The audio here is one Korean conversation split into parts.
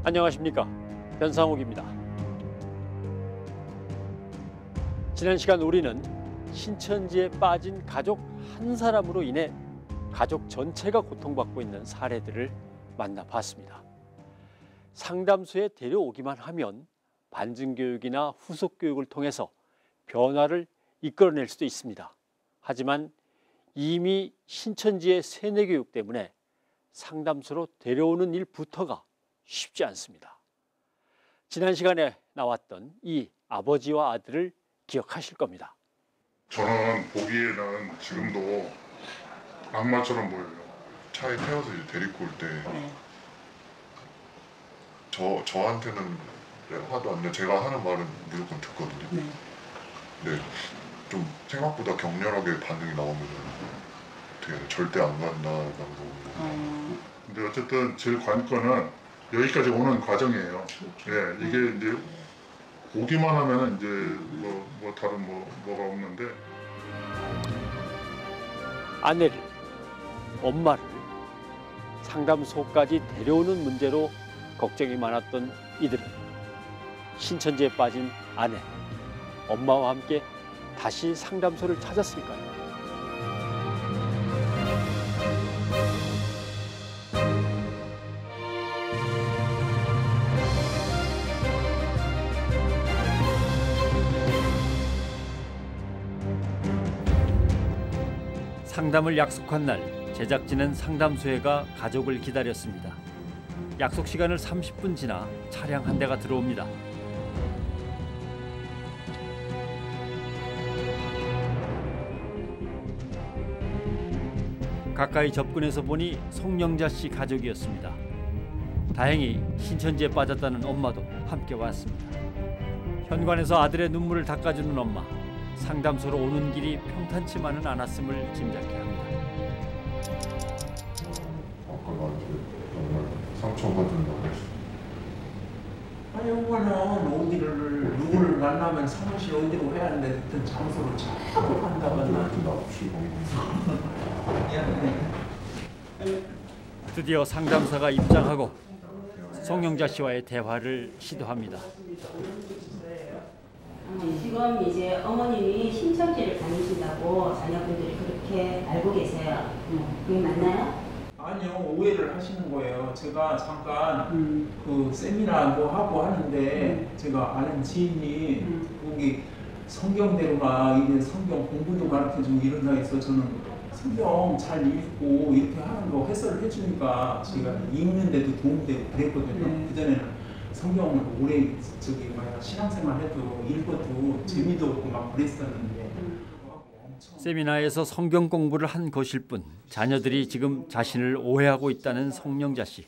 안녕하십니까, 변상욱입니다. 지난 시간 우리는 신천지에 빠진 가족 한 사람으로 인해 가족 전체가 고통받고 있는 사례들을 만나봤습니다. 상담소에 데려오기만 하면 반증교육이나 후속교육을 통해서 변화를 이끌어낼 수도 있습니다. 하지만 이미 신천지의 세뇌교육 때문에 상담소로 데려오는 일부터가 쉽지 않습니다. 지난 시간에 나왔던 이 아버지와 아들을 기억하실 겁니다. 저는 보기에는 지금도 악마처럼 보여요. 차에 태워서 이제 데리고 올 때 저한테는 화도 안 내. 제가 하는 말은 무조건 듣거든요. 근데 좀 생각보다 격렬하게 반응이 나오면 어떻게 해야 돼? 절대 안 간다라고. 근데 어쨌든 제 관건은 여기까지 오는 과정이에요. 예, 이게 이제 오기만 하면은 이제 뭐 다른 뭐가 없는데. 아내를, 엄마를 상담소까지 데려오는 문제로 걱정이 많았던 이들은 신천지에 빠진 아내, 엄마와 함께 다시 상담소를 찾았을까요? 상담을 약속한 날, 제작진은 상담소에 가 가족을 기다렸습니다. 약속 시간을 30분 지나 차량 한 대가 들어옵니다. 가까이 접근해서 보니 송영자 씨 가족이었습니다. 다행히 신천지에 빠졌다는 엄마도 함께 왔습니다. 현관에서 아들의 눈물을 닦아주는 엄마. 상담소로 오는 길이 평탄치만은 않았음을 짐작케 합니다. 아까 나한테 정말 상처받은다고 했어. 아니, 이거는 어디를 누구를 만나면 사무실 어디로 해야 하는데 어떤 장소로 자꾸 간다고 나한테 나쁘시고. 드디어 상담사가 입장하고 송영자 씨와의 대화를 시도합니다. 지금 이제 어머님이 신천지를 다니신다고 자녀분들이 그렇게 알고 계세요. 그게 맞나요? 아니요, 오해를 하시는 거예요. 제가 잠깐 그 세미나 뭐 하고 하는데 제가 아는 지인이 거기 성경대로가 이게 성경 공부도 가르쳐주고 이런다 해서 저는 성경 잘 읽고 이렇게 하는 거 해설을 해주니까 제가 읽는데도 도움되고 그랬거든요. 그전에는 성경을 오래 신앙생활 해도 읽어도 재미도 없고 막 그랬었는데 세미나에서 성경 공부를 한 것일 뿐 자녀들이 지금 자신을 오해하고 있다는 송영자 씨.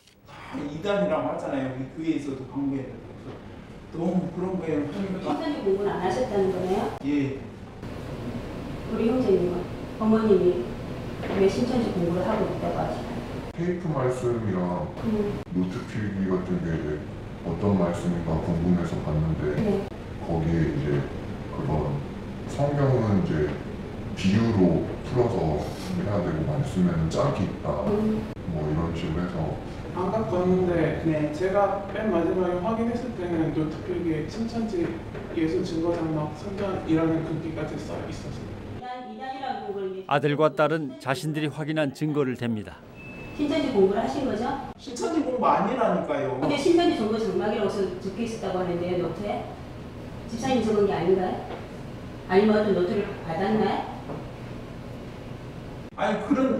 이단이라고 하잖아요. 우리 교회에서도 강조해요. 너무 그런 거에 신천지 공부는 안 하셨다는 거네요? 예. 우리 형제님은 어머님이 왜 신천지 공부를 하고 있다고 하시나요? 테이프 말씀이랑 노트 필기 같은 게 이제 어떤 말씀인가 궁금해서 봤는데 거기에 이제 그런 성경은 이제 비유로 풀어서 해야 되고 말씀에는 짝이 있다 뭐 이런 식으로 해서 안 갖고 왔는데 제가 맨 마지막에 확인했을 때는 노트필기에 신천지 예수 증거장막 성경이라는 글귀까지 써 있었어요. 아들과 딸은 자신들이 확인한 증거를 댑니다. 신천지 공부를 하신 거죠? 신천지 공부 아니라니까요. 근데 신천지 정보 장막이라고 적혀 있었다고 하는데 노트에? 집사님 적은 게 아닌가요? 아니면 어떤 노트를 받았나요? 아니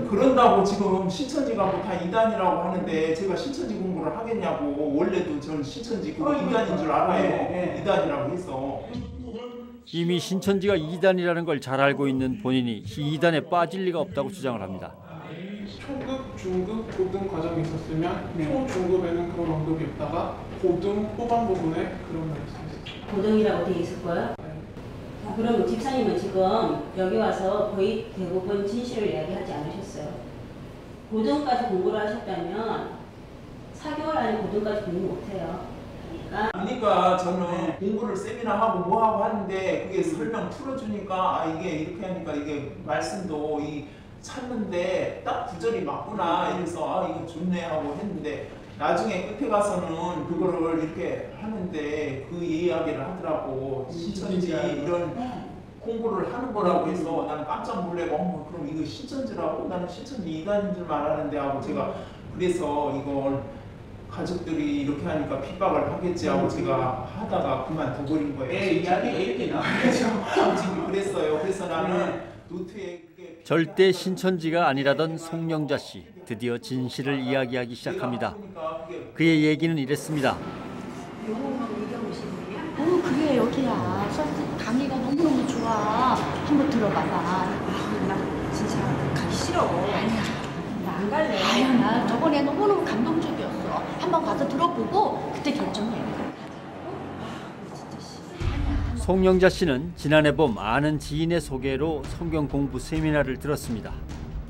그런다고 지금 신천지가 뭐 다 이단이라고 하는데 제가 신천지 공부를 하겠냐고. 원래도 전 신천지 그거 이단인 줄 알아요. 이단이라고 해서. 이미 신천지가 이단이라는 걸 잘 알고 있는 본인이 이단에 빠질 리가 없다고 주장을 합니다. 초급, 중급, 고등 과정이 있었으면 초중급에는 그런 언급이 없다가 고등 후반 부분에 그런 말이 있었어요. 고등이라고 되어 있을 거예요? 자, 그럼 집사님은 지금 여기 와서 거의 대부분 진실을 이야기하지 않으셨어요. 고등까지 공부를 하셨다면 4개월 안에 고등까지 공부 못해요. 그러니까 저는 공부를 세미나하고 뭐하고 하는데 그게 설명 풀어주니까 아 이게 이렇게 하니까 이게 말씀도 이 찾는데 딱 구절이 맞구나 이래서 아 이거 좋네 하고 했는데 나중에 끝에 가서는 그거를 이렇게 하는데 그 이야기를 하더라고. 신천지 이런 공부를 하는 거라고 해서 나는 깜짝 놀래고 어머 그럼 이거 신천지라고? 나는 신천지 이단인 줄만 알았는데 하고 제가 그래서 이걸 가족들이 이렇게 하니까 핍박을 하겠지 하고 제가 하다가 그만둬버린 거예요. 이야기가 이렇게 나와요. 지금 그랬어요. 그래서 나는 노트에 그게 절대 신천지가 아니라던 송영자 씨, 드디어 진실을 이야기하기 시작합니다. 그의 얘기는 이랬습니다. 그래 여기야. 강의가 너무너무 좋아. 한번 들어봐봐. 나 진짜 가기 싫어. 아니야. 나 안 갈래. 아야 나 저번에 너무너무 감동적이었어. 한번 가서 들어보고 그때 결정해. 송영자 씨는 지난해 봄 아는 지인의 소개로 성경 공부 세미나를 들었습니다.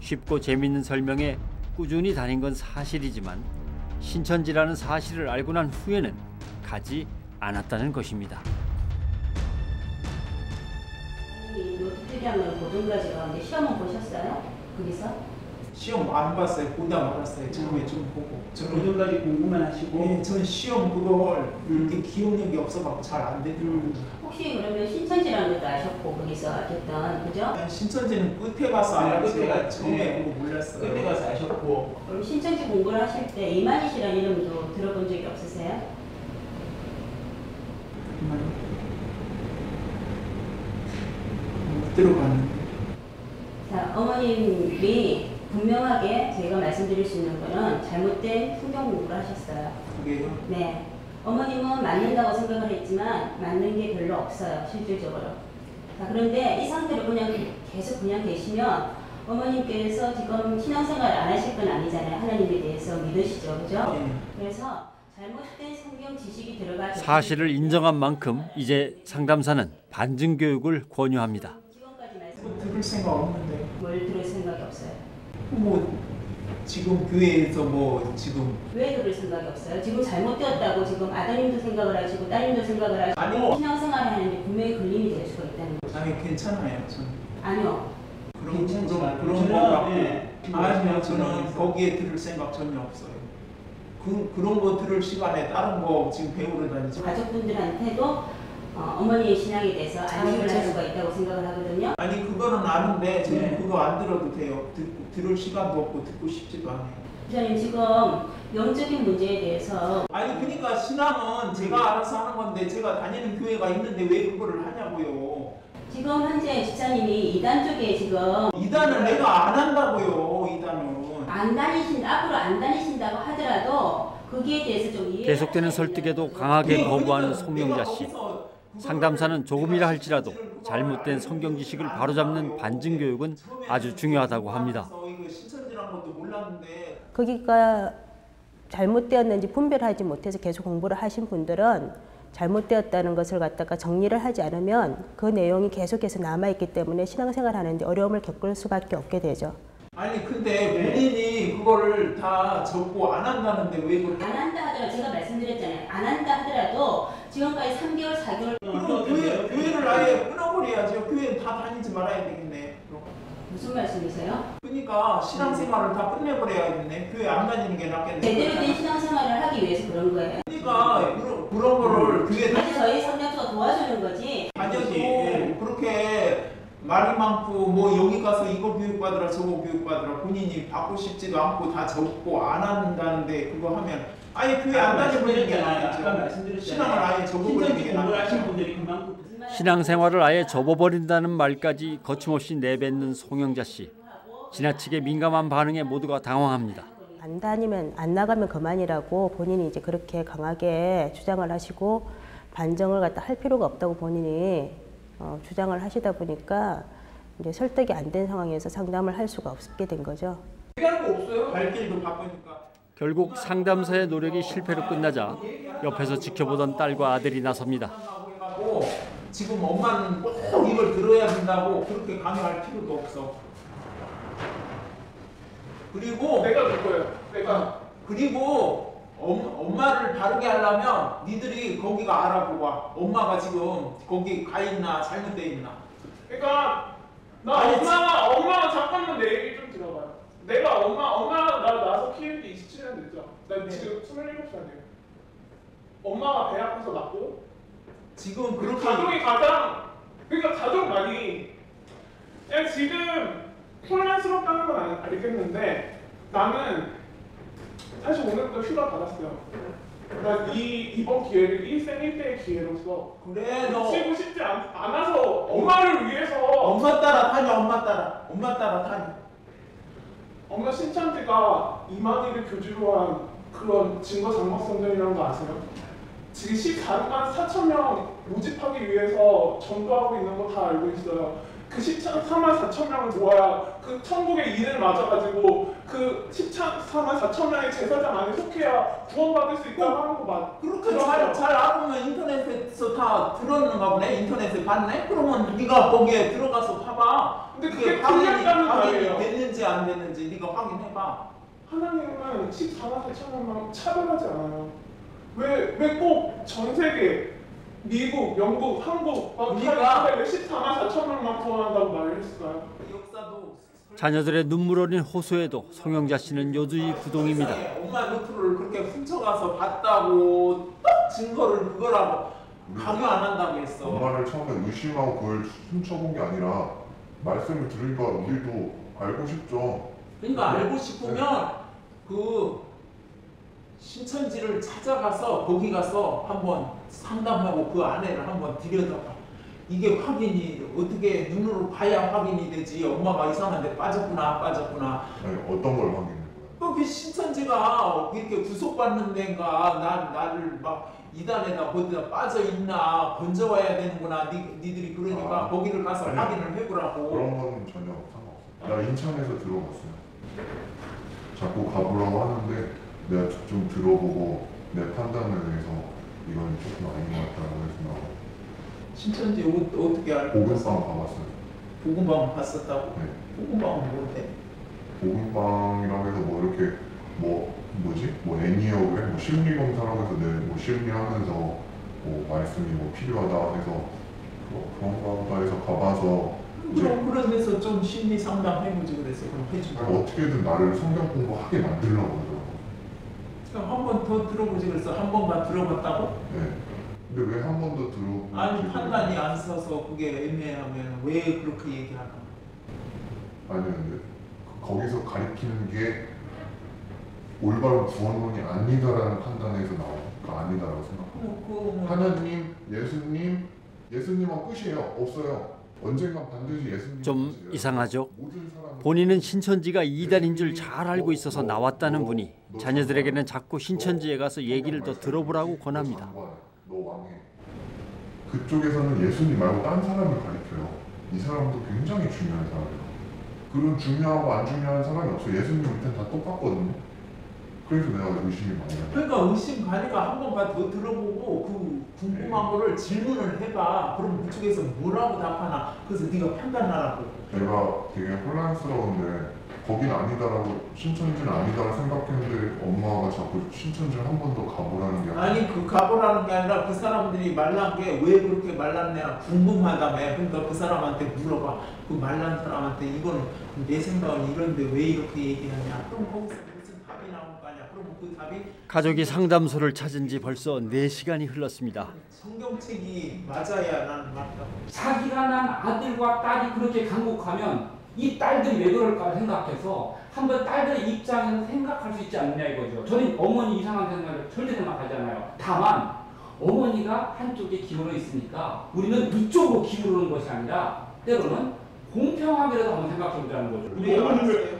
쉽고 재미있는 설명에 꾸준히 다닌 건 사실이지만 신천지라는 사실을 알고 난 후에는 가지 않았다는 것입니다. 노트 필기하면 고등까지 가는데 시험은 보셨어요? 거기서? 시험 안 봤어요. 보다 말았어요. 처음에 좀 보고. 고등까지 공부만 하시고. 네, 저는 시험 그걸 이렇게 기억력이 없어갖고 잘 안 되더라고요. 혹시 그러면 신천지라는 것도 아셨고 거기서 어쨌든 그죠? 신천지는 끝에 가서 알았어요. 끝에 가서, 처음에 네. 보고 몰랐어요. 끝에 가서 아셨고. 그럼 신천지 공부를 하실 때 이만희 씨라는 이름도 들어본 적이 없으세요? 못 들어봤는데. 자, 어머님이 분명하게 제가 말씀드릴 수 있는 거는 잘못된 성경 공부를 하셨어요. 그게요? 네. 어머님은 맞는다고 생각을 했지만 맞는 게 별로 없어요. 실질적으로. 자, 그런데 이 상태로 그냥 계속 그냥 계시면 어머님께서 지금 신앙생활 안 하실 건 아니잖아요. 하나님에 대해서 믿으시죠. 그죠? 네. 그래서 잘못된 성경 지식이 들어가 사실을 인정한 만큼 이제 상담사는 반증 교육을 권유합니다. 지금까지 들을 생각 없는데. 뭘 들을 생각이 없어요. 뭐 지금 교회에서 뭐 지금 왜 들을 생각이 없어요? 지금 잘못되었다고 지금 아드님도 생각을 하시고 따님도 생각을 하시고 아니요. 신앙생활을 하는데 분명히 걸림이 될 수가 있다는 거죠. 아니 괜찮아요. 저는 아니요. 그런 거 같고 네. 아니요. 저는 거기에 들을 생각 전혀 없어요. 그런 거 들을 시간에 다른 거 지금 배우러 다니죠. 가족분들한테도 어머니의 신앙에 대해서 안심을 할 수가 있다고 생각을 하거든요. 아니 그거는 아는데 저는 네. 그거 안 들어도 돼요. 들을 시간도 없고 듣고 싶지도 않아요. 부장님 지금 영적인 문제에 대해서 아니 그러니까 신앙은 제가 알아서 하는 건데 제가 다니는 교회가 있는데 왜 그거를 하냐고요. 지금 현재 집사님이 이단 쪽에 지금 이단을 내가 안 한다고요. 이단은. 안 다니신다 앞으로 안 다니신다고 하더라도 거기에 대해서 좀 이해. 계속되는 설득에도 강하게 거부하는 송영자 씨. 상담사는 조금이라 할지라도 잘못된 성경 지식을 바로잡는 반증 교육은 아주 중요하다고 합니다. 거기가 잘못되었는지 분별하지 못해서 계속 공부를 하신 분들은 잘못되었다는 것을 갖다가 정리를 하지 않으면 그 내용이 계속해서 남아있기 때문에 신앙생활 하는데 어려움을 겪을 수밖에 없게 되죠. 아니 근데 본인이 그거를 다 적고 안 한다는데 왜 그걸 안 한다 하더라도 제가 말씀드렸잖아요. 안 한다 하더라도 지금까지 3개월, 4개월 그럼 교회를 아예 끊어버려야죠. 교회는 다 다니지 말아야 되겠네. 그럼. 무슨 말씀이세요? 그러니까 신앙생활을 다 끝내버려야겠네. 교회 안 다니는 게 낫겠네. 제대로 된 신앙생활을 하기 위해서 그런 거예요. 그러니까 그런 거를 교회 아니 저희 성령수가 도와주는 거지. 다녀도 그렇게 말이 많고 뭐 여기 가서 이거 교육받으라 저거 교육받으라 본인이 받고 싶지도 않고 다 적고 안 한다는데 그거 하면 아예 교회 안 다니는 게 낫죠. 신앙을 아예 접어버리는 게 낫죠. 신앙생활을 아예 접어버린다는 말까지 거침없이 내뱉는 송영자 씨. 지나치게 민감한 반응에 모두가 당황합니다. 안 다니면 안 나가면 그만이라고 본인이 이제 그렇게 강하게 주장을 하시고 반정을 갖다 할 필요가 없다고 본인이 주장을 하시다 보니까 이제 설득이 안 된 상황에서 상담을 할 수가 없게 된 거죠. 해결할 거 없어요. 갈 길도 바쁘니까. 결국 상담사의 노력이 실패로 끝나자 옆에서 지켜보던 딸과 아들이 나섭니다. 지금 엄마는 꼭 이걸 들어야 된다고 그렇게 강요할 필요도 없어. 그리고 내가 될 거예요. 내가. 그리고 엄마를 바르게 하려면 니들이 거기가 알아보고 와. 엄마가 지금 거기 가 있나 잘못돼 있나. 그러니까 나 아니, 엄마가 잠깐만 내 얘기 좀 들어봐요. 내가 엄마가 나서 키울 때 27년 됐죠. 나 지금 27살이에요. 엄마가 배 아파서 낳고 지금 그 그렇게 가족이 그러니까 가족만이 그냥 지금 혼란스럽다는 건 알겠는데 나는 사실 오늘부터 휴가 받았어요. 나 이번 기회를 일생 일대의 기회로서 그래 너 치고 싶지 않아서 엄마를 위해서 엄마 따라 타냐 엄마 따라 타냐. 엄마 신천지가 이만희를 교주로 한 그런 증거 장막 선전이라는 거 아세요? 지금 14만 4천 명 모집하기 위해서 전도하고 있는 거 다 알고 있어요. 그 14만 4천 명을 모아야 그 천국의 인을 맞아가지고 그 14만 4천 명의 제사장 안에 속해야 구원받을 수 있다고 하는 거 맞. 그렇게 잘 알아보면 인터넷에서 다 들었는가 보네. 인터넷에 봤네. 그러면 네가 거기에 들어가서 봐봐. 근데 그게 틀렸다는 말이에요. 확인이 됐는지 안 됐는지 네가 확인해봐. 하나님은 14만 4천 명만 차별하지 않아요. 왜 꼭 전 세계 미국, 영국, 한국 그러니까 왜 14만 4천 명만 구원한다고 말을 했을까요? 역사도 자녀들의 눈물 어린 호소에도 송영자 씨는 요주의 부동입니다. 엄마 노트를 그렇게 훔쳐가서 봤다고 딱 증거를 그거라고 강요 안 한다고 했어. 엄마를 처음에 의심하고 그걸 훔쳐본 게 아니라 말씀을 들으니까 우리도 알고 싶죠. 그러니까 알고 싶으면 그 신천지를 찾아가서 거기 가서 한번 상담하고 그 아내를 한번 들여다봐. 이게 확인이 어떻게 눈으로 봐야 확인이 되지. 엄마가 이상한 데 빠졌구나. 아니 어떤 걸 확인해? 그 신천지가 이렇게 구속받는 데인가 나를 막 이단에다 어디다 빠져 있나 건져와야 되는구나. 니들이 그러니까 거기를 가서 아니, 확인을 해보라고. 그런 건 전혀 상관없어요. 나 인천에서 들어봤어요. 자꾸 가보라고 하는데 내가 좀 들어보고 내 판단에 대해서 이건 조금 아닌 것 같다고 해서 나오고. 신천지 어떻게 알고? 복음방 가봤어요. 복음방 봤었다고? 네. 복음방은 뭔데? 복음방이라고 해서 뭐 이렇게 뭐 애니어그래? 뭐 심리검사라고 해서 내 뭐 심리하면서 뭐 말씀이 뭐 필요하다 해서 그런가 해서 가봐서 그런 데서 좀 심리 상담 해보지 그랬어. 그럼 해주고. 어떻게든 나를 성경 공부하게 만들려고 그러더라고. 그럼 한 번 더 들어보지 그랬어. 한 번만 들어봤다고? 네. 근데 왜 한 번 더 들어보지? 아니 판단이 안 서서 그게 애매하면 왜 그렇게 얘기하나? 아니 근데 거기서 가리키는 게 올바른 구원론이 아니다라는 판단에서 나오니까 아니다라고 생각해요. 하나님, 예수님은 끝이에요. 없어요. 언젠가 반드시 예수님. 좀 이상하죠? 본인은 신천지가 이단인 줄 잘 알고 있어서 나왔다는 분이 자녀들에게는 자꾸 신천지에 가서 얘기를 더 들어보라고 권합니다. 너 왕해. 그쪽에서는 예수님 말고 딴 사람을 가리켜요. 이 사람도 굉장히 중요한 사람이에요. 그런 중요하고 안 중요한 사람이 없어요. 예수님 밑에는 다 똑같거든요. 그래서 내가 의심이 많이 나요. 그러니까 의심 가니까 한 번만 더 들어보고 그 궁금한 거를 질문을 해봐. 그럼 그쪽에서 뭐라고 답하나. 그래서 네가 판단하라고. 내가 되게 혼란스러운데 거긴 아니다라고 신천지는 아니다라고 생각했는데 엄마가 자꾸 신천지를 한 번 더 가보라는 게 아니 그 가보라는 게 아니라 그 사람들이 말란 게 왜 그렇게 말랐냐 궁금하다며. 그러니까 그 사람한테 물어봐. 그 말란 사람한테 이거는 내 생각은 이런데 왜 이렇게 얘기하냐. 그럼 거기서 무슨 답이 나올 거 아니야. 그럼 그 답이 가족이 상담소를 찾은 지 벌써 4시간이 흘렀습니다. 성경책이 맞아야 나는 맞다고. 자기가 난 아들과 딸이 그렇게 간곡하면 이 딸들이 왜 그럴까 생각해서 한번 딸들의 입장에서 생각할 수 있지 않느냐 이거죠. 저는 어머니 이상한 생각을 절대 생각하잖아요. 다만 어머니가 한쪽에 기울어 있으니까 우리는 이쪽으로 기울는 것이 아니라 때로는 공평하게라도 한번 생각해 보자는 거죠.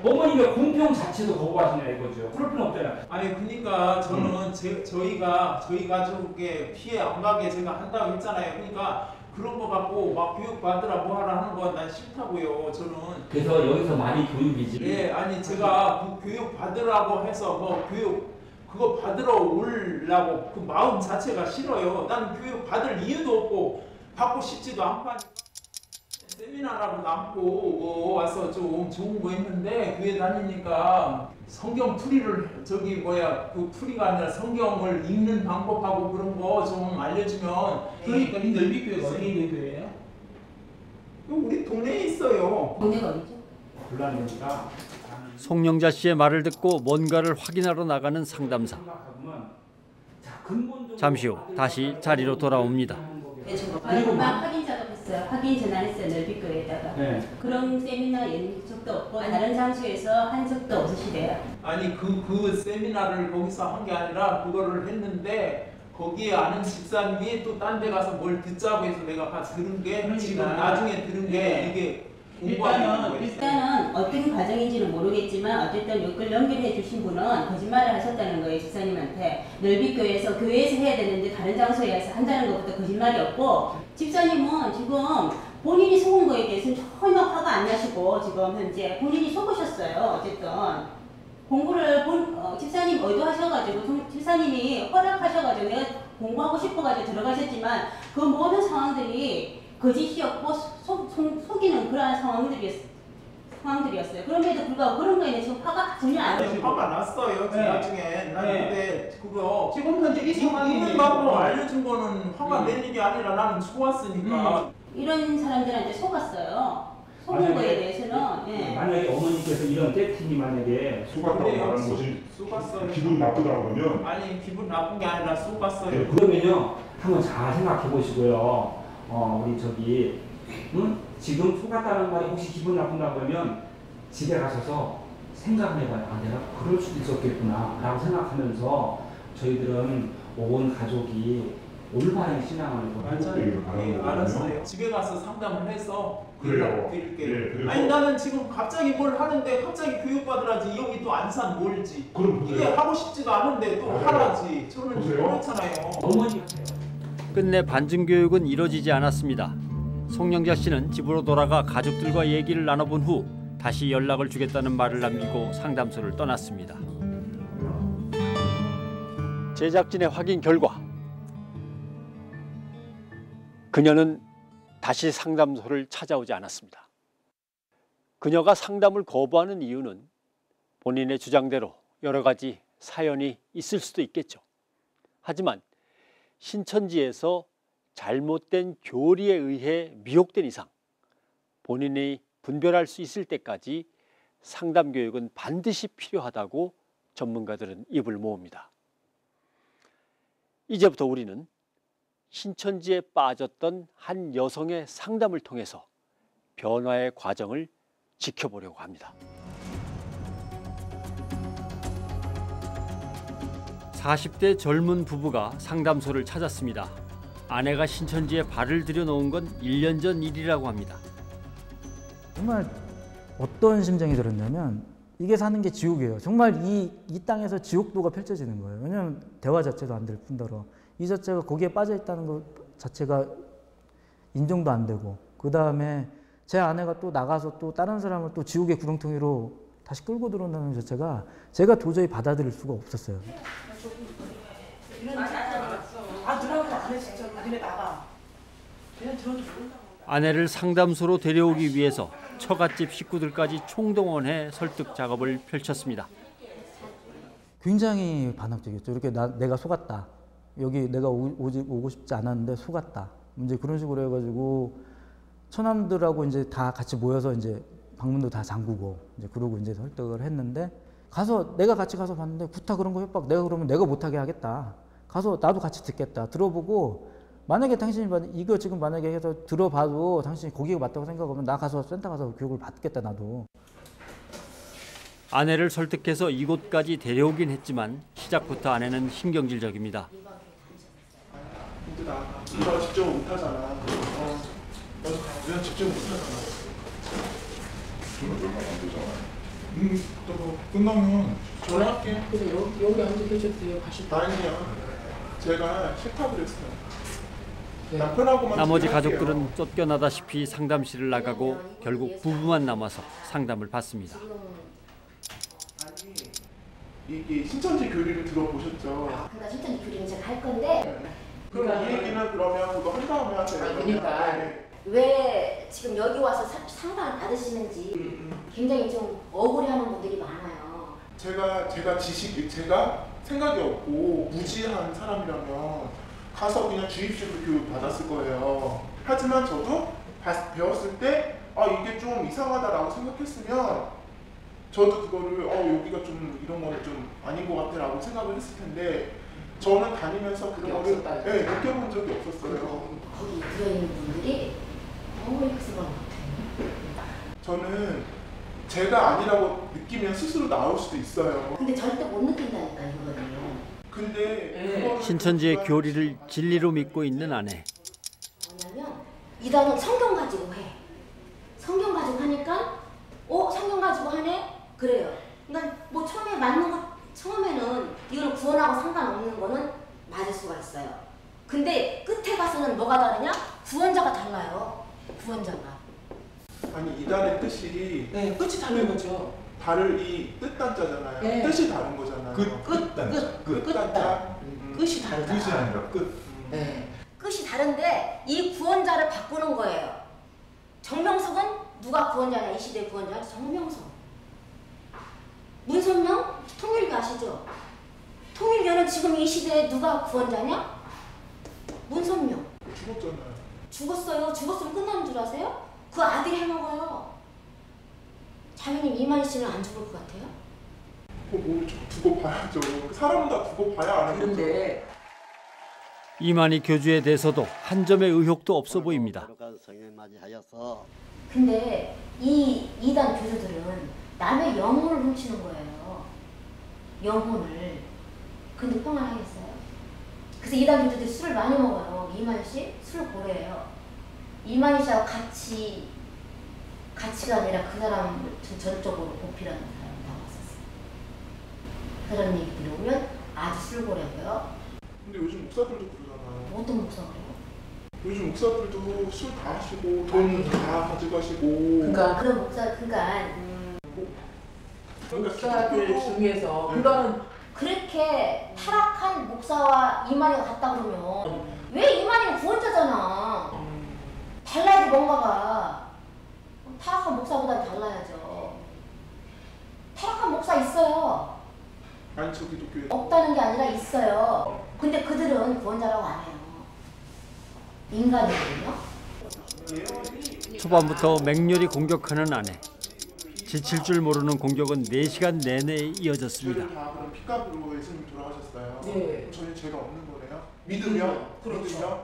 어머니가 공평 자체도 거부하시냐 이거죠. 그럴 필요 없잖아요. 아니 그러니까 저는 저희가 저희 가족에 피해 안 가게 제가 한다고 했잖아요. 그러니까 그런 거 갖고 막 교육 받으라 뭐하라 하는 건 난 싫다고요. 저는. 그래서 여기서 많이 교육이지. 예, 아니 제가 그 교육 받으라고 해서 뭐 교육 그거 받으러 오려고 그 마음 자체가 싫어요. 나는 교육 받을 이유도 없고 받고 싶지도 않고 하니까. 세미나라고 남고 와서 좀 좋은 거 했는데 교회 다니니까 성경 풀이를 그 풀이가 아니라 성경을 읽는 방법하고 그런 거 좀 알려주면. 그러니까 이 넓이교회가 어디 있는 교회예요? 우리 동네에 있어요. 동네가 어디죠? 불란입니다. 송영자 씨의 말을 듣고 뭔가를 확인하러 나가는 상담사. 잠시 후 다시 자리로 돌아옵니다. 그리고 막 확인 작업했어요. 확인 전환했어요. 넓이교에다가. 네. 그런 세미나 연 적도 없고 다른 장소에서 한 적도 없으시대요. 아니 그 세미나를 거기서 한 게 아니라 그거를 했는데 거기에 아는 집사님이 또 딴 데 가서 뭘 듣자고 해서 내가 다 들은 게 그러니까. 지금 나중에 들은 게 이게 일단은 어떤 과정인지는 모르겠지만 어쨌든 이걸 연결해 주신 분은 거짓말을 하셨다는 거예요. 집사님한테. 넓이교회에서 교회에서 해야 되는데 다른 장소에서 한다는 것부터 거짓말이었고, 집사님은 지금 본인이 속은 거에 대해서는 전혀 화가 안 나시고 지금 현재 본인이 속으셨어요. 어쨌든 공부를 집사님 의도하셔가지고 집사님이 허락하셔가지고 내가 공부하고 싶어가지고 들어가셨지만 그 모든 상황들이 거짓이었고 속이는 그러한 상황들이었어요. 그럼에도 불구하고 그런 거에는 지금 화가 전혀 안 나시고. 화가 났어요. 네. 나중에. 근데 그거 지금 현재 이 상황이 있는다고 알려준 거는 화가 낼 일이 아니라 나는 좋았으니까. 이런 사람들한테 속았어요. 속은 거에 대해서는. 예. 만약에 어머니께서 이런 세팅이 만약에 속았다고 말하는 것이 속았어요. 기분 나쁘다고 그러면? 아니 기분 나쁜 게 아니라 속았어요. 네, 그러면요 한번 잘 생각해 보시고요. 우리 저기 지금 속았다는 말이 혹시 기분 나쁜가 그러면 집에 가셔서 생각해봐요. 아 내가 그럴 수도 있었겠구나 라고 생각하면서 저희들은 온 가족이 올바른 신앙을 맞아요. 알았어요. 집에 가서 상담을 해서 그래요. 드릴게요. 네, 아니 나는 지금 갑자기 뭘 하는데 갑자기 교육받으라지 여기 또 안산 멀지. 그럼 이게 하고 싶지가 않은데 또 하라지. 저는 그렇잖아요. 어머니 끝내 반증교육은 이뤄지지 않았습니다. 송영자 씨는 집으로 돌아가 가족들과 얘기를 나눠본 후 다시 연락을 주겠다는 말을 남기고 상담소를 떠났습니다. 제작진의 확인 결과 그녀는 다시 상담소를 찾아오지 않았습니다. 그녀가 상담을 거부하는 이유는 본인의 주장대로 여러 가지 사연이 있을 수도 있겠죠. 하지만 신천지에서 잘못된 교리에 의해 미혹된 이상 본인이 분별할 수 있을 때까지 상담 교육은 반드시 필요하다고 전문가들은 입을 모읍니다. 이제부터 우리는 신천지에 빠졌던 한 여성의 상담을 통해서 변화의 과정을 지켜보려고 합니다. 40대 젊은 부부가 상담소를 찾았습니다. 아내가 신천지에 발을 들여놓은 건 1년 전 일이라고 합니다. 정말 어떤 심정이 들었냐면 이게 사는 게 지옥이에요. 정말 이 땅에서 지옥도가 펼쳐지는 거예요. 왜냐하면 대화 자체도 안 될 뿐더러 이 자체가 거기에 빠져 있다는 것 자체가 인정도 안 되고, 그 다음에 제 아내가 또 나가서 또 다른 사람을 또 지옥의 구렁텅이로 다시 끌고 들어온다는 것 자체가 제가 도저히 받아들일 수가 없었어요. 아내를 상담소로 데려오기 위해서 처갓집 식구들까지 총동원해 설득 작업을 펼쳤습니다. 굉장히 반항적이었죠. 이렇게 내가 속았다. 여기 내가 오고 싶지 않았는데 속았다. 이제 그런 식으로 해가지고 처남들하고 이제 다 같이 모여서 이제 방문도 다 잠그고 이제 그러고 이제 설득을 했는데, 내가 같이 가서 봤는데 구타 그런 거 협박 내가 그러면 내가 못하게 하겠다. 가서 나도 같이 듣겠다. 들어보고 만약에 당신이 이거 지금 만약에 해서 들어봐도 당신이 거기에 맞다고 생각하면 나 가서 센터 가서 교육을 받겠다 나도. 아내를 설득해서 이곳까지 데려오긴 했지만 시작부터 아내는 신경질적입니다. 너 직접 못하잖아. 너도 내가 직접 못하잖아. 저는 얼마 안 되잖아요. 또 끝나면 전화할게. 그래 여기 앉아 계셨대요. 다행이야. 제가 싫다 그랬어요. 남편하고만. 나머지 가족들은 쫓겨나다시피 상담실을 나가고 결국 부부만 남아서 상담을 받습니다. 이게 신천지 교리를 들어보셨죠? 그러니까 신천지 교리는 제가 할 건데. 그럼 이 얘기는 그러면 그거 한 다음에 하세요. 그러니까 왜 지금 여기 와서 상담을 받으시는지 굉장히 좀 억울해하는 분들이 많아요. 제가 생각이 없고 무지한 사람이라면 가서 그냥 주입식으로 교육 받았을 거예요. 하지만 저도 배웠을 때 이게 좀 이상하다라고 생각했으면 저도 그거를 여기가 좀 이런 거는 좀 아닌 것 같아라고 생각을 했을 텐데 저는 다니면서 그런 거를 느껴본 적이 없었어요. 거기 들어있는 분들이 이렇게 생각을 못해요. 저는 제가 아니라고 느끼면 스스로 나올 수도 있어요. 근데 절대 못 느낀다니까 이거거든요. 근데 신천지의 교리를 진리로 믿고 있는 아내. 뭐냐면 이단은 성경 가지고 해. 성경 가지고 하니까 성경 가지고 하네? 그래요. 그러니까 뭐 처음에 맞는 거 처음에는 이거는 구원하고 상관없는 거는 맞을 수가 있어요. 근데 끝에 가서는 뭐가 다르냐? 구원자가 달라요. 구원자가. 아니 이단의 뜻이 끝이 다른 거죠. 다를 이 뜻단자잖아요. 네. 뜻이 다른 거잖아요. 끝단자. 끝이 다르다. 뜻이 아니라 끝. 끝이 다른데 이 구원자를 바꾸는 거예요. 정명석은 누가 구원자냐? 이 시대 구원자 정명석. 문선명 통일교 아시죠? 통일교는 지금 이 시대에 누가 구원자냐? 문선명. 죽었잖아요. 죽었어요. 죽었으면 끝나는 줄 아세요? 그 아들이 해먹어요. 자매님 이만희 씨는 안 죽을 것 같아요? 두고 봐야죠. 사람은 다 두고 봐야 아는 거죠. 이만희 교주에 대해서도 한 점의 의혹도 없어 보입니다. 근데 이 이단 교주들은 남의 영혼을 훔치는 거예요. 영혼을. 근데 평안하겠어요? 그래서 이단 교주들이 술을 많이 먹어요. 이만희 씨 술 고래예요. 이만희 씨하고 같이가 아니라 그 사람을 전적으로 보필하는 사람이 나왔었어요. 그런 얘기들이 오면 아주 술고래고요. 근데 요즘 목사들도 그러잖아요. 어떤 목사 그래요? 요즘 목사들도 술 다 하시고 돈 다 가져가시고. 그러니까 그런 목사 목사들 중에서 그거는 그렇게 타락한 목사와 이만희가 같다 그러면 왜 이만희는 구원자잖아. 달라야지 뭔가가. 타락한 목사보다 달라야죠. 타락한 목사 있어요. 아니 저 기독교에 없다는 게 아니라 있어요. 근데 그들은 구원자라고 안 해요. 인간이거든요. 초반부터 맹렬히 공격하는 아내. 지칠 줄 모르는 공격은 4시간 내내 이어졌습니다. 저희를 다 그럼 핏값으로 예수님 돌아가셨어요. 네. 저희 죄가 없는 거네요. 믿으면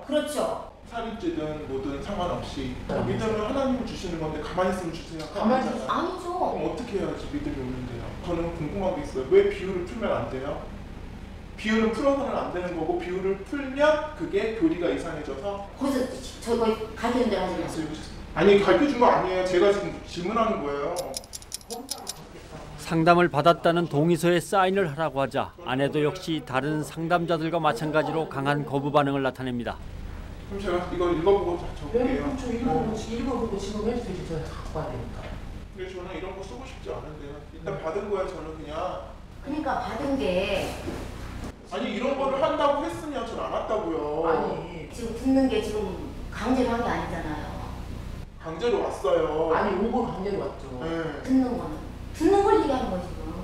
그렇죠. 살인죄든 뭐든 상관없이 믿으면 하나님이 주시는 건데 가만히 있으면 주세요. 가만히 아니죠. 그럼 어떻게 해야지 믿음이 오는데요? 저는 궁금한 게 있어요. 왜 비유를 풀면 안 돼요? 비유를 풀어서는 안 되는 거고 비유를 풀면 그게 교리가 이상해져서 거기서 저 거기 가르치는 대로 하지 마세요. 아니 가르쳐준 거 아니에요. 제가 지금 질문하는 거예요. 상담을 받았다는 동의서에 사인을 하라고 하자 아내도 역시 다른 상담자들과 마찬가지로 강한 거부 반응을 나타냅니다. 그럼 제가 이거 읽어보고 적을게요. 그렇죠. 읽어보고 지금 해주세요. 저 갖고 와야 되니까. 근데 저는 이런 거 쓰고 싶지 않은데요. 일단 받은 거야 저는 그냥. 그러니까 받은 게 아니 이런 거를 한다고 했으면 전 안 왔다고요. 아니 지금 듣는 게 지금 강제로 한 게 아니잖아요. 강제로 왔어요. 아니 온 건 강제로 왔죠. 네. 듣는 걸 얘기하는 거예요 지금.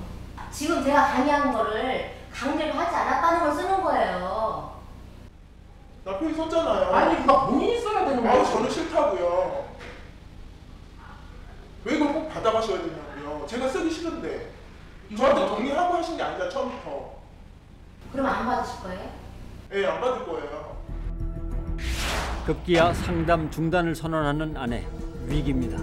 지금 제가 강의하는 거를 강제로 하지 않았다는 걸 쓰는 거예요. 나 표기 썼잖아요. 아니 그거 본인이 써야 되는 거예요. 저는 싫다고요. 왜 그걸 꼭 받아가셔야 되냐고요. 제가 쓰기 싫은데. 저한테 동의하고 하신 게 아니다 처음부터. 그럼 안 받으실 거예요? 네, 안 받을 거예요. 급기야 상담 중단을 선언하는 아내. 위기입니다.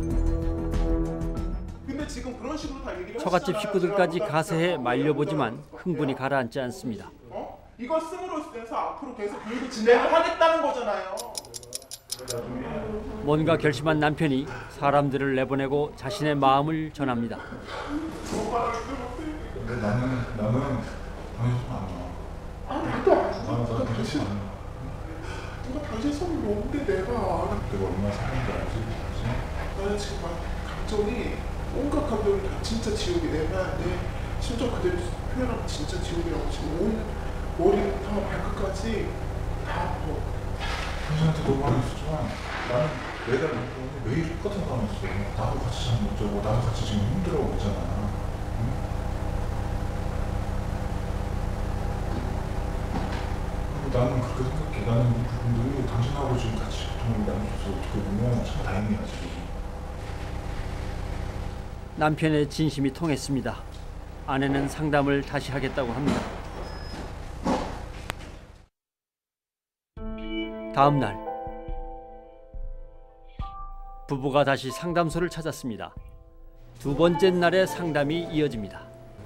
근데 지금 그런 식으로 다 얘기를 처갓집 하시잖아요. 식구들까지 제가 가세해 그냥 말려보지만 그냥 흥분이 가라앉지 않습니다. 이걸 씀으로 인해서 앞으로 계속 교육을 진행을 하겠다는 거잖아요. 뭔가 결심한 남편이 사람들을 내보내고 자신의 마음을 전합니다. 근데 나는 당연히 안 와. 나도 안 나는 당신 안 와. 누가 당신 손을 놓는데 내가 내가 얼마나 사는지 알지? 나는 지금 막 감정이 온갖 감정이 다 진짜 지옥이 내 심지어 그대로 표현하면 진짜 지옥이라고 지금 머리부터 발끝까지 다 아파. 당신한테 너무 많이 있었지만 나는 매달 매일 똑같은 사람 있어. 나도 같이 잠 못 자고 나도 같이 지금 힘들어하고 있잖아. 응? 그리고 나는 그렇게 생각해. 나는 이 부분들이 당신하고 지금 같이 고통을 나눠줘서 어떻게 보면 참 다행이야 지금. 남편의 진심이 통했습니다. 아내는 상담을 다시 하겠다고 합니다. 다음 날 부부가 다시 상담소를 찾았습니다. 두 번째 날의 상담이 이어집니다.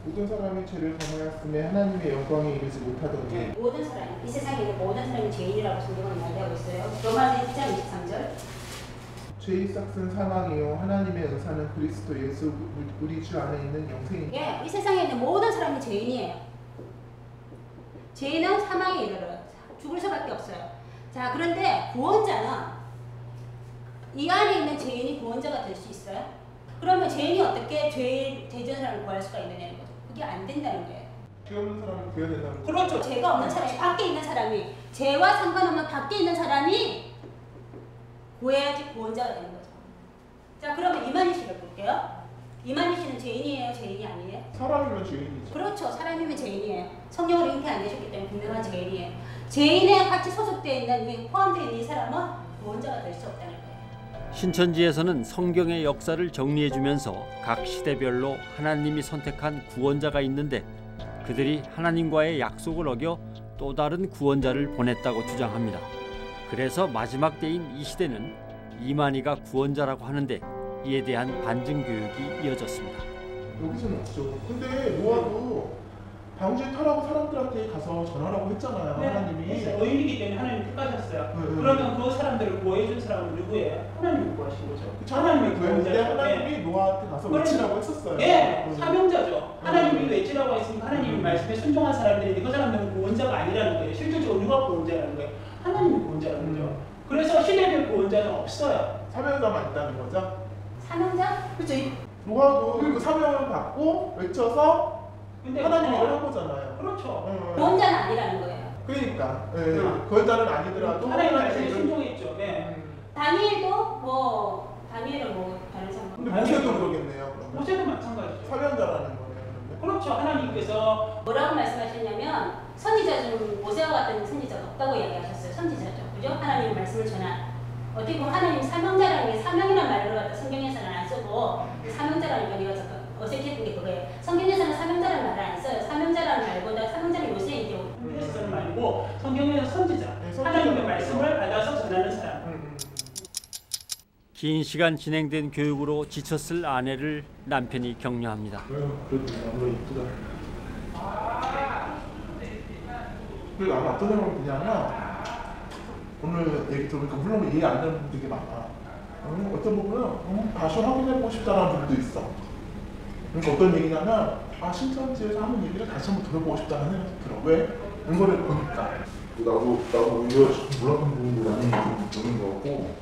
모든 사람이 죄를 범하였음에 하나님의 영광에 이르지 못하더니 모든 사람, 이 세상에 있는 모든 사람이 죄인이라고 성경은 말하고 있어요. 로마서 1장 23절. 죄의 싹은 사망이요 하나님의 은사는 그리스도 예수 우리 주 안에 있는 영생입니다. 예, 이 세상에 있는 모든 사람이 죄인이에요. 죄인은 사망에 이르러 죽을 수밖에 없어요. 자, 그런데 구원자는 이 안에 있는 죄인이 구원자가 될 수 있어요? 그러면 죄인이 어떻게 죄지은 사람을 구할 수가 있느냐는 거죠. 그게 안 된다는 거예요. 죄 없는 사람은 구해야 된다는 거죠. 그렇죠. 죄가 없는 사람이, 밖에 있는 사람이, 죄와 상관없는 밖에 있는 사람이 구해야지 구원자가 되는 거죠. 자, 그러면 이만희 씨를 볼게요. 이만희 씨는 죄인이에요? 죄인이 아니에요? 사람이면 죄인이죠. 그렇죠. 사람이면 죄인이에요. 성령으로 잉태 안 되셨기 때문에 분명한 죄인이에요. 죄인에 같이 소속되어 있는, 포함되어 있는 이 사람은 구원자가 될 수 없다는 거예요. 신천지에서는 성경의 역사를 정리해주면서 각 시대별로 하나님이 선택한 구원자가 있는데 그들이 하나님과의 약속을 어겨 또 다른 구원자를 보냈다고 주장합니다. 그래서 마지막 때인 이 시대는 이만희가 구원자라고 하는데 이에 대한 반증 교육이 이어졌습니다. 여기서는 없죠. 근데 노아도 방주에 타라고 사람들한테 가서 전하라고 했잖아요. 네, 하나님이. 의인이기 때문에 하나님이 택하셨어요. 그러면 그 사람들을 구해준 사람은 누구예요? 하나님이 구하신 거죠. 하나님이 구했는데 구원자죠. 하나님이 노아한테 가서 외치라고 했었어요. 예, 사명자죠. 하나님이 외치라고 했으니까 하나님의 말씀에 순종한 사람들인데 그 사람들은 구원자가 아니라는 거예요. 실질적으로 누가 구원자라는 거예요? 하나님이 구원자라는 거죠. 그래서 시대별 구원자는 없어요. 사명자만 있다는 거죠? 사명자? 그치. 노아도 그 사명을 받고 외쳐서 하나님이 이걸 한 거잖아요. 그렇죠. 구원자는 아니라는 거예요. 그러니까 구원자는 아니더라도 하나님 말씀에 순종했죠. 네. 다니엘도 다니엘은 다른 사람. 근데 모세도 그러겠네요. 모세도 마찬가지죠. 사명자라는 거예요. 그렇죠. 하나님께서 뭐라고 말씀하셨냐면 선지자 중 모세와 같은 선지자가 없다고 이야기하셨어요. 선지자죠. 그죠? 하나님의 말씀을 전한. 어떻게 보면 하나님 사명자라는 게 사명이라는 말로 갖다 성경에서는 안 쓰고 사명자라는 말이 어색했던 게 그거예요. 성경에서는 사명자라는 말을 안 써요. 사명자라는 말보다 사명자는 요새 이제 쓰는 말이고 성경에는 선지자. 하나님의 말씀을 받아서 전하는 사람. 긴 시간 진행된 교육으로 지쳤을 아내를 남편이 격려합니다. 그래도 나무가 이쁘다. 그리고 나는 어떤 생각이 드냐면 오늘 얘기 들으니까 물론 이해 안 되는 분들이 많아. 어떤 부분은 다시 확인해보고 싶다는 분도 있어. 그러니까 어떤 얘기냐면 신천지에서 하는 얘기를 다시 한번 들어보고 싶다는 생각이 들어. 왜? 이거를 보니까. 나도 오히려 몰랐던 부분도 많이 좀 보는 것 같고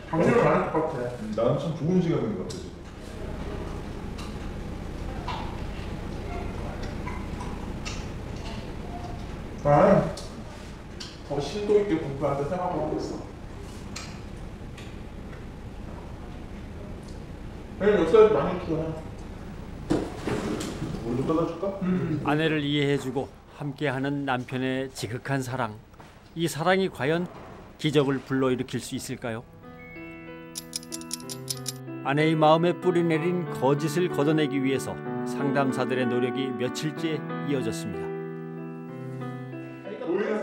방송을 안 할 것 같아. 나는 참 좋은 시간인 것 같아. 나는 더 심도 있게 공부한다 생각을 하고 있어. 역사를 많이 키워요. 물 좀 떠다줄까? 아내를 이해해주고 함께하는 남편의 지극한 사랑. 이 사랑이 과연 기적을 불러일으킬 수 있을까요? 아내의 마음에 뿌리내린 거짓을 걷어내기 위해서 상담사들의 노력이 며칠째 이어졌습니다. 노예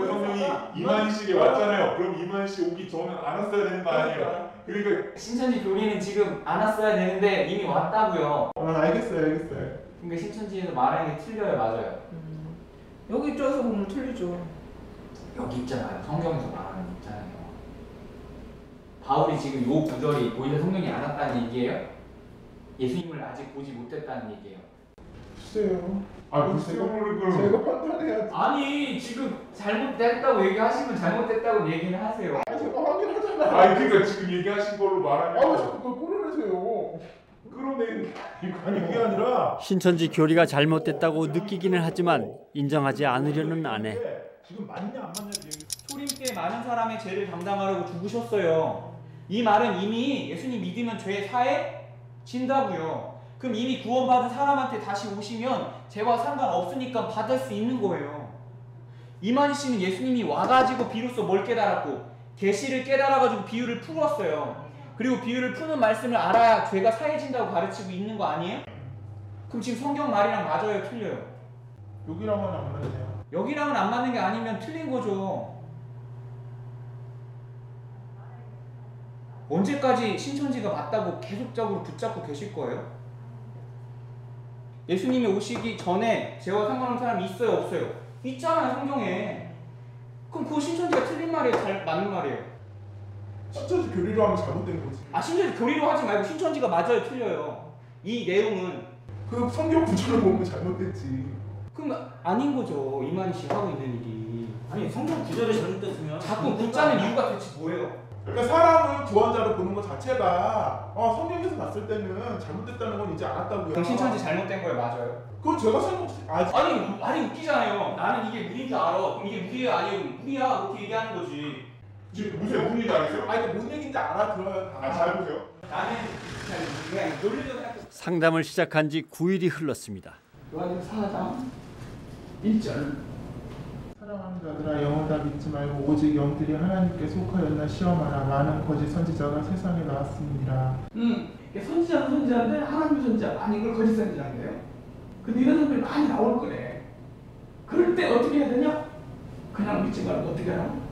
성령이 이만희 씨에게 왔잖아요. 그럼 이만희 씨 오기 전에 안 왔어야 되는 거 아니에요? 그러니까 신천지 교리는 지금 안 왔어야 되는데 이미 왔다고요. 알겠어요. 그러니까 신천지에서 말하는 게 틀려요, 맞아요. 여기 있어서 보면 틀리죠. 여기 있잖아요. 성경에서 말하는 게 있잖아요. 바울이 지금 요 구절이 오히려 성령이 안 왔다는 얘기예요? 예수님을 아직 보지 못했다는 얘기예요. 글쎄요. 제가 판단해야지. 아니 지금 잘못됐다고 얘기하시면 잘못됐다고 얘기를 하세요. 제가 확인하잖아요. 그러니까 지금 얘기하신 걸로 말하면 왜 자꾸 그걸 끌어내세요? 그러네. 아니 그게 아니라 신천지 교리가 잘못됐다고 느끼기는 하지만 인정하지 않으려는 아내. 지금 맞냐 안 맞냐 초림께 많은 사람의 죄를 담당하려고 죽으셨어요. 이 말은 이미 예수님 믿으면 죄 사해진다고요. 그럼 이미 구원받은 사람한테 다시 오시면 죄와 상관없으니까 받을 수 있는 거예요. 이만희 씨는 예수님이 와가지고 비로소 뭘 깨달았고 계시를 깨달아가지고 비유를 풀었어요. 그리고 비유를 푸는 말씀을 알아야 죄가 사해진다고 가르치고 있는 거 아니에요? 그럼 지금 성경 말이랑 맞아요, 틀려요? 여기랑은 안 맞네요. 여기랑은 안 맞는 게 아니면 틀린 거죠. 언제까지 신천지가 맞다고 계속적으로 붙잡고 계실 거예요? 예수님이 오시기 전에 죄와 상관없는 사람이 있어요, 없어요? 있잖아요, 성경에. 그럼 그 신천지가 틀린 말이에요, 잘 맞는 말이에요? 신천지 교리로 하면 잘못된 거지. 아, 신천지 교리로 하지 말고 신천지가 맞아요, 틀려요? 이 내용은 그 성경 구절을 보면 잘못됐지. 그럼 아닌 거죠, 이만희 씨 하고 있는 일이. 아니 성경 구절이 잘못됐으면 자꾸 붙자는 이유가 대체 뭐예요? 그러니까 사람을 구원자로 보는 것 자체가 성경에서 봤을 때는 잘못됐다는 건 이제 알았다고요. 그럼 신천지 잘못된 거예요, 맞아요? 그건 제가 생각 아니 웃기잖아요. 나는 이게 무리인 줄 알아. 그럼 이게 무리야 아니에요? 무리야 그렇게 얘기하는 거지. 지금 무슨 얘기인지 알겠어요? 아니 뭔 얘기인지 알아들어요. 잘 보세요. 나는 그냥 논리적으로 생각해. 상담을 시작한 지 9일이 흘렀습니다. 요한일서 4장 1절. 사랑하는 자들아 영을 다 믿지 말고 오직 영들이 하나님께 속하였나 시험하라. 많은 거짓 선지자가 세상에 나왔습니다. 선지자는 선지자인데 하나님의 선지자 아니 이걸 거짓 선지자인데요. 근데 이런 사람들이 많이 나올 거래. 그럴 때 어떻게 해야 되냐? 그냥 믿지 말고 어떻게 하라고?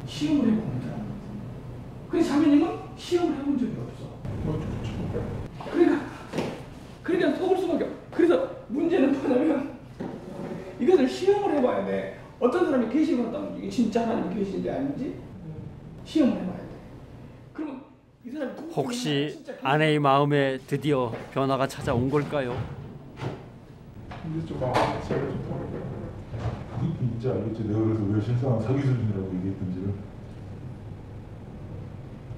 시험을 해보면 되는 거지. 근데 자매님은 시험을 해본 적이 없어. 그러니까 속을 수밖에 없어. 그래서 문제는 뭐냐면 이것을 시험을 해봐야 돼. 어떤 사람이 계시를 받다면 이게 진짜 하나님 계신지 아닌지 시험을 해봐야 돼. 그러면 이 사람이 혹시 아내의 마음에 드디어 변화가 찾아온 걸까요? 이제 좀 마음이 제일 좀 이제 알겠지. 내가 그래서 왜 신성한 사기 수준이라고 얘기했던지를.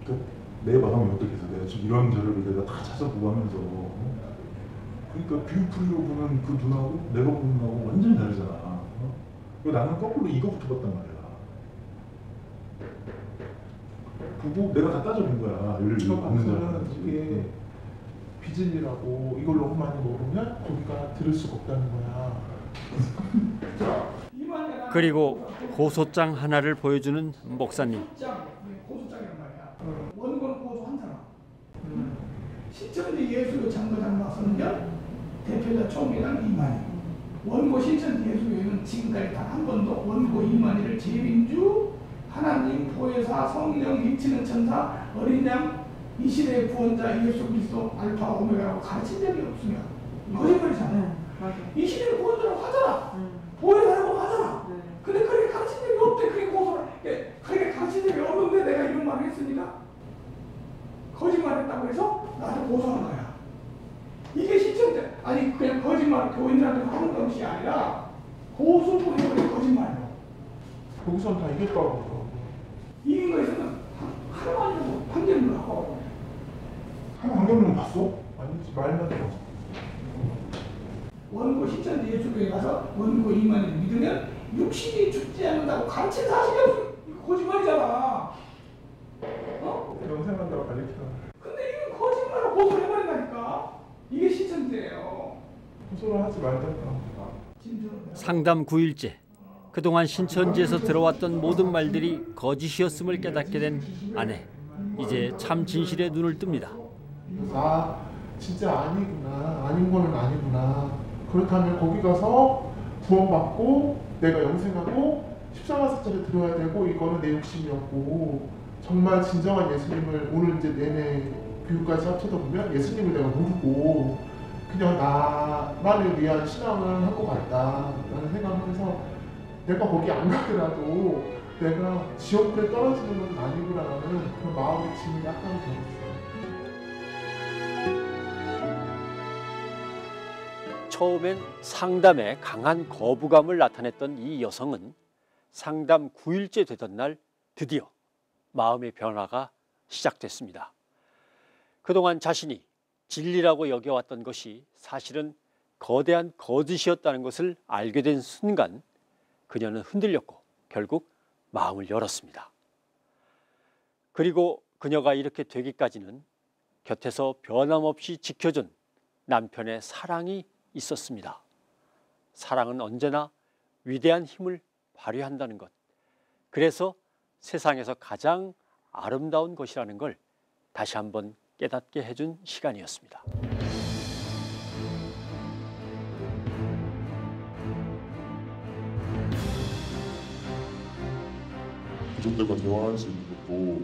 그러니까 내 마음이 어떻게 해서 내가 지금 이런 자료를 내가 다 찾아보고 하면서 그러니까 뷰프리로 보는 그 눈하고 내가 보는 눈하고 완전히 다르잖아. 나는 거꾸로 이거부터 봤단 말이야. 보고 내가 다 따져본 거야. 예를 들어 맞는 자료는 이게 비질리라고 이걸 너무 많이 먹으면 고기가 들을 수가 없다는 거야. 그리고 고소장 하나를 보여주는 목사님. 고소장이란 말이야. 원고는 고소 한 사람. 신천지 예수교 장로장로서는요 대표자 총회장 이만희. 원고 신천지 예수교회는 지금까지 단 한 번도 원고 이만희를 재림주 하나님 보혜사 성령 미치는 천사 어린 양 이 시대의 구원자 예수 그리스도 알파 오메가라고 가르친 적이 없으며 거짓말이잖아요. 이 시대의 구원자라고 하잖아. 보혜사라고 하잖아. 근데 그렇게 가르친 적이 없대. 그렇게 가르친 적이 없는데 내가 이런 말을 했으니까 거짓말했다고 해서 나를 고소한 거야. 이게 신천지 아니 그냥 거짓말 교인들한테 하는 것이 아니라 고소도 해버린 거짓말이야. 거기선 다 이겼다고 그러더라고. 이긴 거에서는 하나만이라도 판결을 하고. 판결문 봤어? 아니지 말만 들었어. 원고 신천지 예수교회 가서 원고 이만희를 믿으면 육신이 죽지 않는다고 가르친 사실이 없어. 이거 거짓말이잖아. 영생한다고 가르쳐. 근데 이거 거짓말로 고소를 해버린다니까. 이게 신천지예요. 고소를 하지 말던가. 상담 9일째. 그동안 신천지에서 들어왔던 모든 말들이 거짓이었음을 깨닫게 된 아내. 이제 참 진실에 눈을 뜹니다. 아 진짜 아니구나. 아닌 거는 아니구나. 그렇다면 거기 가서 구원받고 내가 영생하고 14만사짜리 들어야 되고 이거는 내 욕심이었고 정말 진정한 예수님을 오늘 이제 내내 교육까지 합쳐다 보면 예수님을 내가 모르고 그냥 나만을 위한 신앙을 할 것 같다라는 생각하면서 내가 거기 안 가더라도 내가 지옥불에 떨어지는 건 아니구나라는 그런 마음의 짐이 약간 들었어요. 처음엔 상담에 강한 거부감을 나타냈던 이 여성은 상담 9일째 되던 날 드디어 마음의 변화가 시작됐습니다. 그동안 자신이 진리라고 여겨왔던 것이 사실은 거대한 거짓이었다는 것을 알게 된 순간 그녀는 흔들렸고 결국 마음을 열었습니다. 그리고 그녀가 이렇게 되기까지는 곁에서 변함없이 지켜준 남편의 사랑이 있었습니다. 사랑은 언제나 위대한 힘을 발휘한다는 것. 그래서 세상에서 가장 아름다운 것이라는 걸 다시 한번 깨닫게 해준 시간이었습니다. 가족들과 대화할 수 있는 것도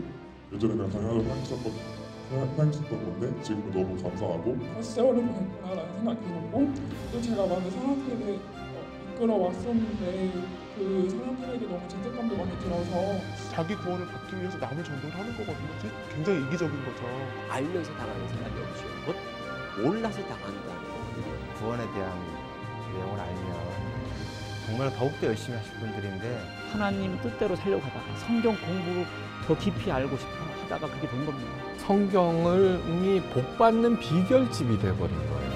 예전에는 당연하다고 생각했었던 건데 지금은 너무 감사하고 세월이 보냈구나라는 생각이 들었고 또 제가 많은 사람들을 이끌어왔었는데 그 사람들에게 너무 죄책감도 많이 들어서 자기 구원을 받기 위해서 남을 전도를 하는 거거든요. 굉장히 이기적인 거죠. 알면서 당하는 생각이 없죠. 곧 몰라서 당한다는 거거든요. 구원에 대한 내용을 알면 정말 더욱더 열심히 하실 분들인데 하나님 뜻대로 살려고 하다가 성경 공부를 더 깊이 알고 싶어 하다가 그렇게 된 겁니다. 성경을 이미 복받는 비결집이 돼버린 거예요.